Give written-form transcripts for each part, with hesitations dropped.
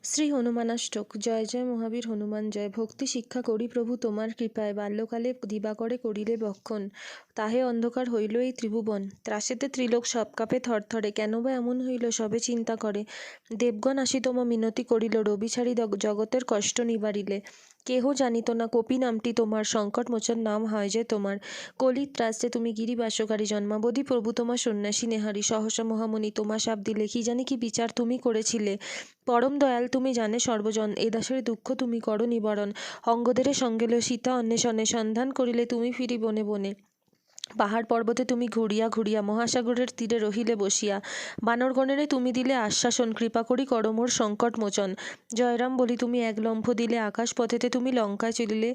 শ্রী হনুমানাষ্টক। জয় জয় মহাবীর হনুমান জয়। ভক্তি শিক্ষা করি প্রভু তোমার কৃপায়, বাল্যকালে দিবাকরে করিলে বক্ষণ, তাহে অন্ধকার হইল এই ত্রিভুবন। ত্রাসেতে ত্রিলোক সব কাঁপে থরথরে, কেন বা এমন হইল সবে চিন্তা করে। দেবগণ আসি তোমা মিনতি করিল, রবি ছাড়ি জগতের কষ্ট নিবারিলে। কেহ জানিত না কপি নামটি তোমার, সংকট মোচন নাম হয় যে তোমার। কলির ত্রাস যে তুমি গিরিবাসকারী, জন্মাবধি প্রভু তোমার সন্ন্যাসী নেহারি। সহসা মহামুনি তোমা শাপ দিলে, কি জানি কি বিচার তুমি করেছিলে। পরম দয়াল তুমি জানে সর্বজন, এ দাসের দুঃখ তুমি করো নিবারণ। অঙ্গদের সঙ্গে লয়ে সীতা অন্বেষণে, সন্ধান করিলে তুমি ফিরি বনে বনে। পাহাড় পর্বতে তুমি ঘুরিয়া ঘুরিয়া, মহাসাগরের তীরে রহিলে বসিয়া। বানরগণেরে তুমি দিলে আশ্বাসন, কৃপা করি করো মোর সংকট মোচন। জয়রাম বলি তুমি এক লম্ফ দিলে, আকাশ পথেতে তুমি লঙ্কায় চলিলে।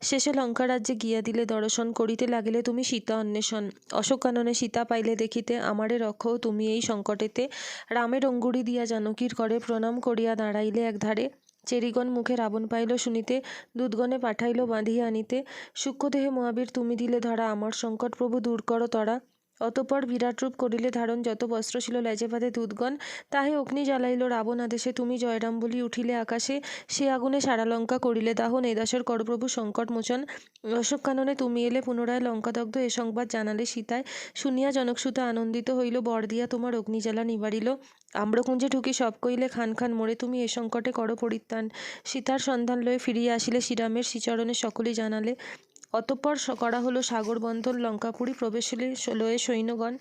শেষে লঙ্কা রাজ্যে গিয়া দিলে দর্শন, করিতে লাগিলে তুমি সীতা অন্বেষণ। অশোককাননে সীতা পাইলে দেখিতে, আমারে রক্ষও তুমি এই সংকটেতে। রামের অঙ্গুরি দিয়া জানকীর করে, প্রণাম করিয়া দাঁড়াইলে একধারে। চেরিগণ মুখে রাবণ পাইল শুনিতে, দূতগণে পাঠাইল বাঁধিয়া আনিতে। সূক্ষ্মদেহে মহাবীর তুমি দিলে ধরা, আমার সংকট প্রভু দূর করো তরা। অতঃপর বিরাট রূপ করিলে ধারণ, যত বস্ত্র ছিল লেজে বাঁধে দূতগণ, তাহে অগ্নি জ্বালাইল রাবণ আদেশে। তুমি জয়রাম বলি উঠিলে আকাশে, সে আগুনে সারা লঙ্কা করিলে দাহন, এ দাসের কর প্রভু সংকট মোচন। অশোককাননে তুমি এলে পুনরায় লঙ্কাদগ্ধ, এ সংবাদ জানালে সীতায়। শুনিয়া জনকসুতা আনন্দিত হইল, বর দিয়া তোমার অগ্নিজ্বালা নিবারিল। আম্রকুঞ্জে ঢুকি সব কইলে খান খান মোরে, তুমি এ সংকটে করো পরিত্রাণ। সীতার সন্ধান লয়ে ফিরিয়া আসিলে, শ্রীরামের শ্রীচরণে সকলেই জানালে। অতঃপর করা হলো সাগর বন্ধন, লঙ্কাপুরী প্রবেশ লয়ে সৈন্যগণ।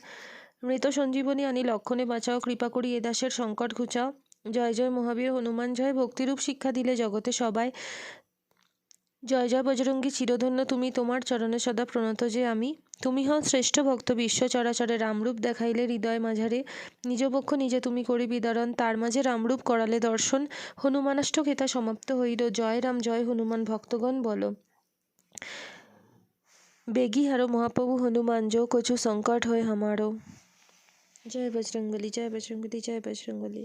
মৃত সঞ্জীবনী আনি লক্ষণে বাঁচাও, কৃপা করি এ দাসের সংকট ঘুচাও। জয় জয় মহাবীর হনুমান জয়। ভক্তিরূপ শিক্ষা দিলে জগতে সবাই। জয় জয় বজরঙ্গী চিরধন্য তুমি, তোমার চরণে সদা প্রণত যে আমি। তুমি হও শ্রেষ্ঠ ভক্ত বিশ্ব চরাচরে, রামরূপ দেখাইলে হৃদয় মাঝারে। নিজ পক্ষ নিজে তুমি করি বিদারণ, তার মাঝে রামরূপ করালে দর্শন। হনুমানাষ্টক হেথা সমাপ্ত হইল, জয় রাম জয় হনুমান ভক্তগণ বলো। বেগী হারো মহাপ্রভু হনুমান, जो कुछ संकट होए हमारो। जय बजरंगबली जय बजरंगबली जय बजरंगबली।